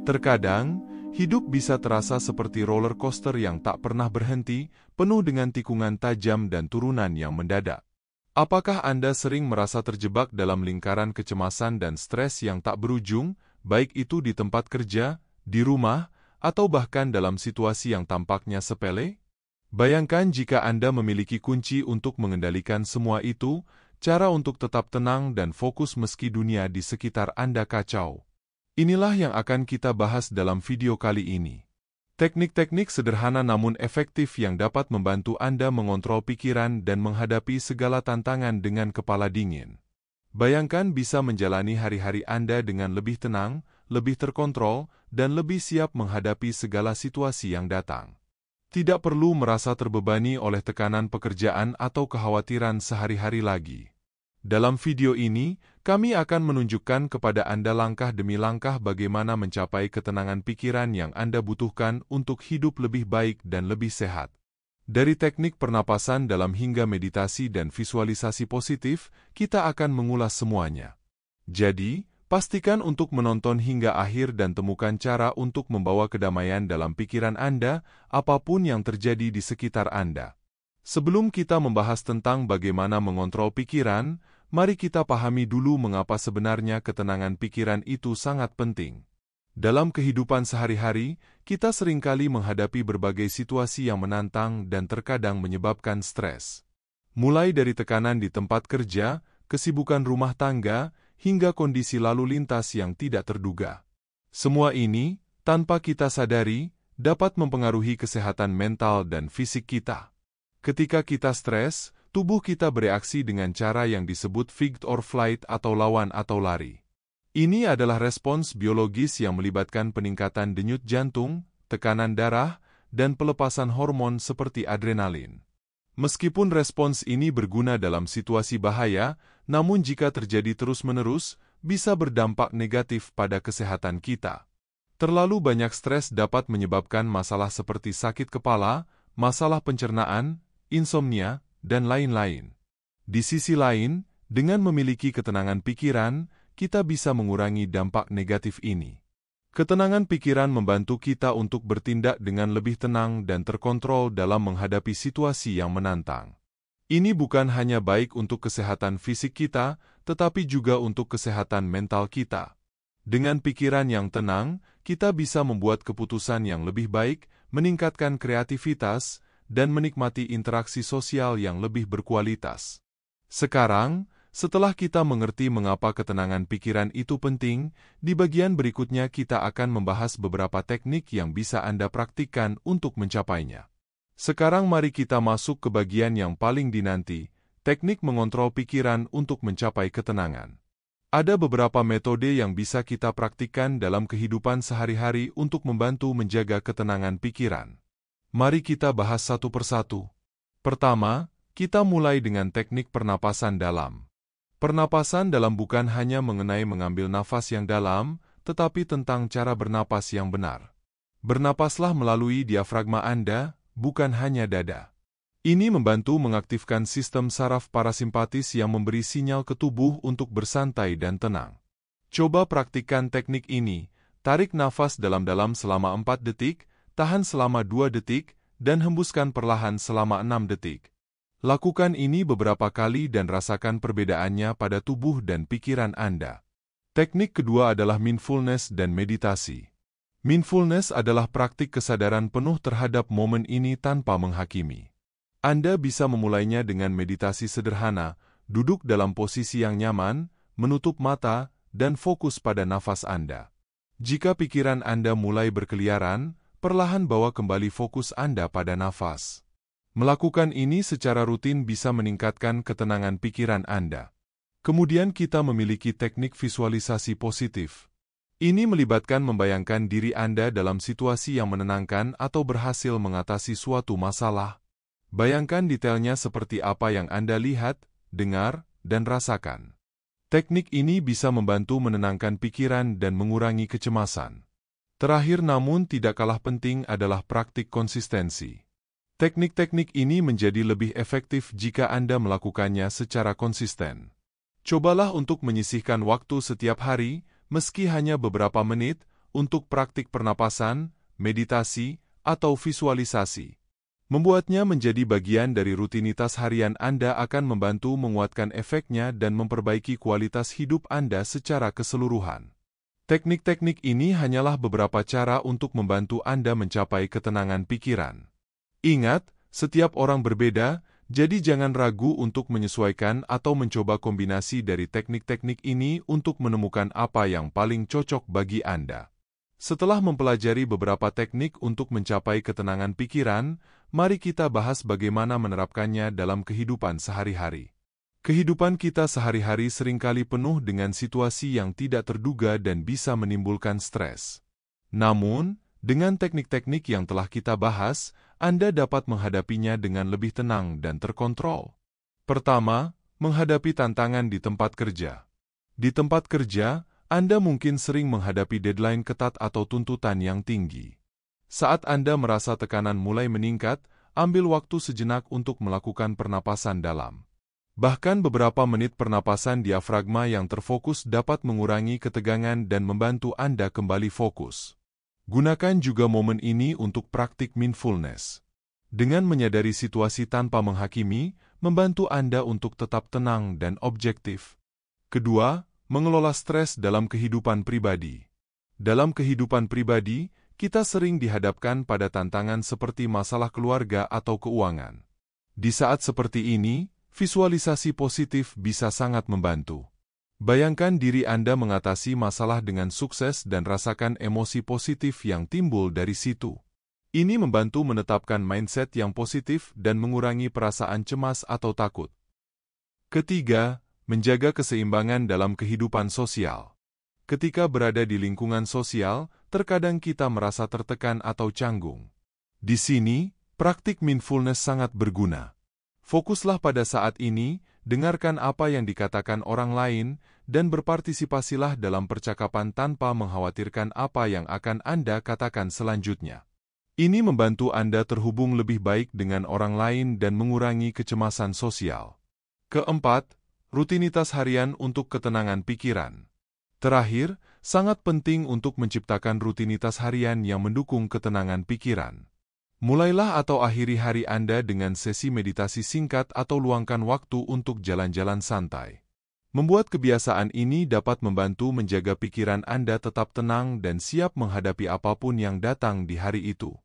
Terkadang, hidup bisa terasa seperti roller coaster yang tak pernah berhenti, penuh dengan tikungan tajam dan turunan yang mendadak. Apakah Anda sering merasa terjebak dalam lingkaran kecemasan dan stres yang tak berujung, baik itu di tempat kerja, di rumah, atau bahkan dalam situasi yang tampaknya sepele? Bayangkan jika Anda memiliki kunci untuk mengendalikan semua itu, cara untuk tetap tenang dan fokus meski dunia di sekitar Anda kacau. Inilah yang akan kita bahas dalam video kali ini. Teknik-teknik sederhana namun efektif yang dapat membantu Anda mengontrol pikiran dan menghadapi segala tantangan dengan kepala dingin. Bayangkan bisa menjalani hari-hari Anda dengan lebih tenang, lebih terkontrol, dan lebih siap menghadapi segala situasi yang datang. Tidak perlu merasa terbebani oleh tekanan pekerjaan atau kekhawatiran sehari-hari lagi. Dalam video ini, kami akan menunjukkan kepada Anda langkah demi langkah bagaimana mencapai ketenangan pikiran yang Anda butuhkan untuk hidup lebih baik dan lebih sehat. Dari teknik pernapasan dalam hingga meditasi dan visualisasi positif, kita akan mengulas semuanya. Jadi, pastikan untuk menonton hingga akhir dan temukan cara untuk membawa kedamaian dalam pikiran Anda, apapun yang terjadi di sekitar Anda. Sebelum kita membahas tentang bagaimana mengontrol pikiran, mari kita pahami dulu mengapa sebenarnya ketenangan pikiran itu sangat penting. Dalam kehidupan sehari-hari, kita seringkali menghadapi berbagai situasi yang menantang dan terkadang menyebabkan stres. Mulai dari tekanan di tempat kerja, kesibukan rumah tangga, hingga kondisi lalu lintas yang tidak terduga. Semua ini, tanpa kita sadari, dapat mempengaruhi kesehatan mental dan fisik kita. Ketika kita stres, tubuh kita bereaksi dengan cara yang disebut fight or flight atau lawan atau lari. Ini adalah respons biologis yang melibatkan peningkatan denyut jantung, tekanan darah, dan pelepasan hormon seperti adrenalin. Meskipun respons ini berguna dalam situasi bahaya, namun jika terjadi terus-menerus, bisa berdampak negatif pada kesehatan kita. Terlalu banyak stres dapat menyebabkan masalah seperti sakit kepala, masalah pencernaan, insomnia, dan lain-lain. Di sisi lain, dengan memiliki ketenangan pikiran, kita bisa mengurangi dampak negatif ini. Ketenangan pikiran membantu kita untuk bertindak dengan lebih tenang dan terkontrol dalam menghadapi situasi yang menantang. Ini bukan hanya baik untuk kesehatan fisik kita, tetapi juga untuk kesehatan mental kita. Dengan pikiran yang tenang, kita bisa membuat keputusan yang lebih baik, meningkatkan kreativitas, dan menikmati interaksi sosial yang lebih berkualitas. Sekarang, setelah kita mengerti mengapa ketenangan pikiran itu penting, di bagian berikutnya kita akan membahas beberapa teknik yang bisa Anda praktikkan untuk mencapainya. Sekarang mari kita masuk ke bagian yang paling dinanti, teknik mengontrol pikiran untuk mencapai ketenangan. Ada beberapa metode yang bisa kita praktikkan dalam kehidupan sehari-hari untuk membantu menjaga ketenangan pikiran. Mari kita bahas satu persatu. Pertama, kita mulai dengan teknik pernapasan dalam. Pernapasan dalam bukan hanya mengenai mengambil nafas yang dalam, tetapi tentang cara bernapas yang benar. Bernapaslah melalui diafragma Anda, bukan hanya dada. Ini membantu mengaktifkan sistem saraf parasimpatis yang memberi sinyal ke tubuh untuk bersantai dan tenang. Coba praktikkan teknik ini, tarik nafas dalam-dalam selama 4 detik, tahan selama 2 detik, dan hembuskan perlahan selama 6 detik. Lakukan ini beberapa kali dan rasakan perbedaannya pada tubuh dan pikiran Anda. Teknik kedua adalah mindfulness dan meditasi. Mindfulness adalah praktik kesadaran penuh terhadap momen ini tanpa menghakimi. Anda bisa memulainya dengan meditasi sederhana, duduk dalam posisi yang nyaman, menutup mata, dan fokus pada nafas Anda. Jika pikiran Anda mulai berkeliaran, perlahan bawa kembali fokus Anda pada nafas. Melakukan ini secara rutin bisa meningkatkan ketenangan pikiran Anda. Kemudian kita memiliki teknik visualisasi positif. Ini melibatkan membayangkan diri Anda dalam situasi yang menenangkan atau berhasil mengatasi suatu masalah. Bayangkan detailnya seperti apa yang Anda lihat, dengar, dan rasakan. Teknik ini bisa membantu menenangkan pikiran dan mengurangi kecemasan. Terakhir namun tidak kalah penting adalah praktik konsistensi. Teknik-teknik ini menjadi lebih efektif jika Anda melakukannya secara konsisten. Cobalah untuk menyisihkan waktu setiap hari, meski hanya beberapa menit, untuk praktik pernapasan, meditasi, atau visualisasi. Membuatnya menjadi bagian dari rutinitas harian Anda akan membantu menguatkan efeknya dan memperbaiki kualitas hidup Anda secara keseluruhan. Teknik-teknik ini hanyalah beberapa cara untuk membantu Anda mencapai ketenangan pikiran. Ingat, setiap orang berbeda, jadi jangan ragu untuk menyesuaikan atau mencoba kombinasi dari teknik-teknik ini untuk menemukan apa yang paling cocok bagi Anda. Setelah mempelajari beberapa teknik untuk mencapai ketenangan pikiran, mari kita bahas bagaimana menerapkannya dalam kehidupan sehari-hari. Kehidupan kita sehari-hari seringkali penuh dengan situasi yang tidak terduga dan bisa menimbulkan stres. Namun, dengan teknik-teknik yang telah kita bahas, Anda dapat menghadapinya dengan lebih tenang dan terkontrol. Pertama, menghadapi tantangan di tempat kerja. Di tempat kerja, Anda mungkin sering menghadapi deadline ketat atau tuntutan yang tinggi. Saat Anda merasa tekanan mulai meningkat, ambil waktu sejenak untuk melakukan pernapasan dalam. Bahkan beberapa menit pernapasan diafragma yang terfokus dapat mengurangi ketegangan dan membantu Anda kembali fokus. Gunakan juga momen ini untuk praktik mindfulness. Dengan menyadari situasi tanpa menghakimi, membantu Anda untuk tetap tenang dan objektif. Kedua, mengelola stres dalam kehidupan pribadi. Dalam kehidupan pribadi, kita sering dihadapkan pada tantangan seperti masalah keluarga atau keuangan. Di saat seperti ini, visualisasi positif bisa sangat membantu. Bayangkan diri Anda mengatasi masalah dengan sukses dan rasakan emosi positif yang timbul dari situ. Ini membantu menetapkan mindset yang positif dan mengurangi perasaan cemas atau takut. Ketiga, menjaga keseimbangan dalam kehidupan sosial. Ketika berada di lingkungan sosial, terkadang kita merasa tertekan atau canggung. Di sini, praktik mindfulness sangat berguna. Fokuslah pada saat ini, dengarkan apa yang dikatakan orang lain, dan berpartisipasilah dalam percakapan tanpa mengkhawatirkan apa yang akan Anda katakan selanjutnya. Ini membantu Anda terhubung lebih baik dengan orang lain dan mengurangi kecemasan sosial. Keempat, rutinitas harian untuk ketenangan pikiran. Terakhir, sangat penting untuk menciptakan rutinitas harian yang mendukung ketenangan pikiran. Mulailah atau akhiri hari Anda dengan sesi meditasi singkat atau luangkan waktu untuk jalan-jalan santai. Membuat kebiasaan ini dapat membantu menjaga pikiran Anda tetap tenang dan siap menghadapi apapun yang datang di hari itu.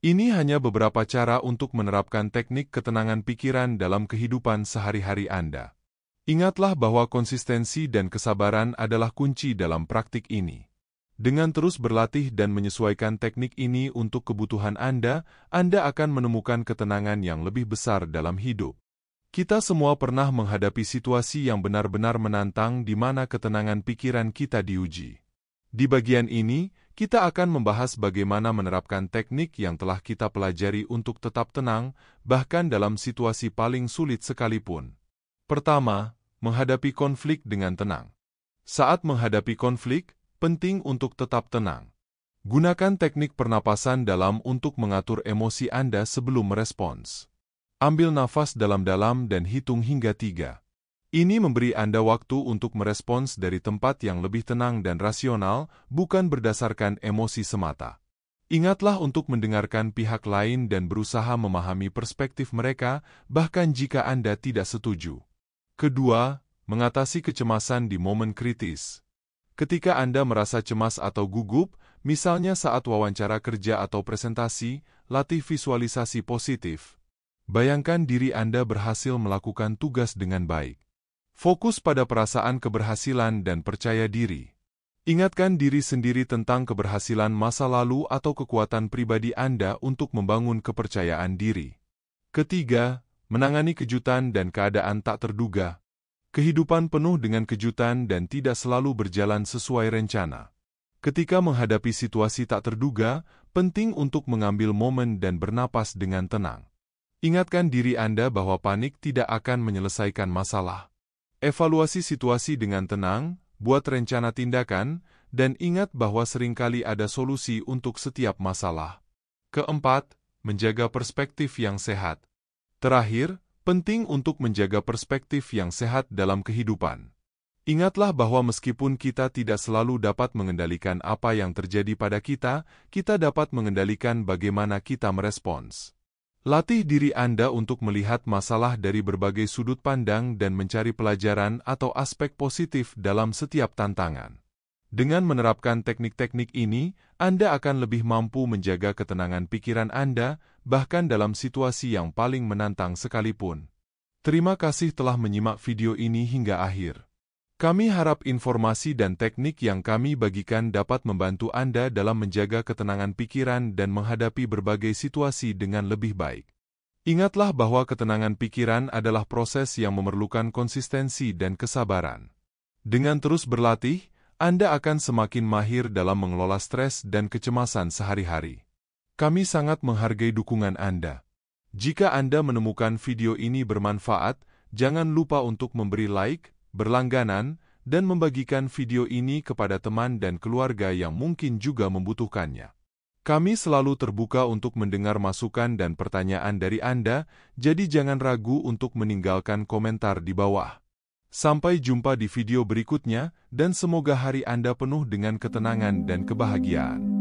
Ini hanya beberapa cara untuk menerapkan teknik ketenangan pikiran dalam kehidupan sehari-hari Anda. Ingatlah bahwa konsistensi dan kesabaran adalah kunci dalam praktik ini. Dengan terus berlatih dan menyesuaikan teknik ini untuk kebutuhan Anda akan menemukan ketenangan yang lebih besar dalam hidup. Kita semua pernah menghadapi situasi yang benar-benar menantang di mana ketenangan pikiran kita diuji. Di bagian ini, kita akan membahas bagaimana menerapkan teknik yang telah kita pelajari untuk tetap tenang, bahkan dalam situasi paling sulit sekalipun. Pertama, menghadapi konflik dengan tenang. Saat menghadapi konflik, penting untuk tetap tenang. Gunakan teknik pernapasan dalam untuk mengatur emosi Anda sebelum merespons. Ambil nafas dalam-dalam dan hitung hingga 3. Ini memberi Anda waktu untuk merespons dari tempat yang lebih tenang dan rasional, bukan berdasarkan emosi semata. Ingatlah untuk mendengarkan pihak lain dan berusaha memahami perspektif mereka, bahkan jika Anda tidak setuju. Kedua, mengatasi kecemasan di momen kritis. Ketika Anda merasa cemas atau gugup, misalnya saat wawancara kerja atau presentasi, latih visualisasi positif. Bayangkan diri Anda berhasil melakukan tugas dengan baik. Fokus pada perasaan keberhasilan dan percaya diri. Ingatkan diri sendiri tentang keberhasilan masa lalu atau kekuatan pribadi Anda untuk membangun kepercayaan diri. Ketiga, menangani kejutan dan keadaan tak terduga. Kehidupan penuh dengan kejutan dan tidak selalu berjalan sesuai rencana. Ketika menghadapi situasi tak terduga, penting untuk mengambil momen dan bernapas dengan tenang. Ingatkan diri Anda bahwa panik tidak akan menyelesaikan masalah. Evaluasi situasi dengan tenang, buat rencana tindakan, dan ingat bahwa seringkali ada solusi untuk setiap masalah. Keempat, menjaga perspektif yang sehat. Terakhir, penting untuk menjaga perspektif yang sehat dalam kehidupan. Ingatlah bahwa meskipun kita tidak selalu dapat mengendalikan apa yang terjadi pada kita, kita dapat mengendalikan bagaimana kita merespons. Latih diri Anda untuk melihat masalah dari berbagai sudut pandang dan mencari pelajaran atau aspek positif dalam setiap tantangan. Dengan menerapkan teknik-teknik ini, Anda akan lebih mampu menjaga ketenangan pikiran Anda, bahkan dalam situasi yang paling menantang sekalipun. Terima kasih telah menyimak video ini hingga akhir. Kami harap informasi dan teknik yang kami bagikan dapat membantu Anda dalam menjaga ketenangan pikiran dan menghadapi berbagai situasi dengan lebih baik. Ingatlah bahwa ketenangan pikiran adalah proses yang memerlukan konsistensi dan kesabaran. Dengan terus berlatih, Anda akan semakin mahir dalam mengelola stres dan kecemasan sehari-hari. Kami sangat menghargai dukungan Anda. Jika Anda menemukan video ini bermanfaat, jangan lupa untuk memberi like, berlangganan, dan membagikan video ini kepada teman dan keluarga yang mungkin juga membutuhkannya. Kami selalu terbuka untuk mendengar masukan dan pertanyaan dari Anda, jadi jangan ragu untuk meninggalkan komentar di bawah. Sampai jumpa di video berikutnya, dan semoga hari Anda penuh dengan ketenangan dan kebahagiaan.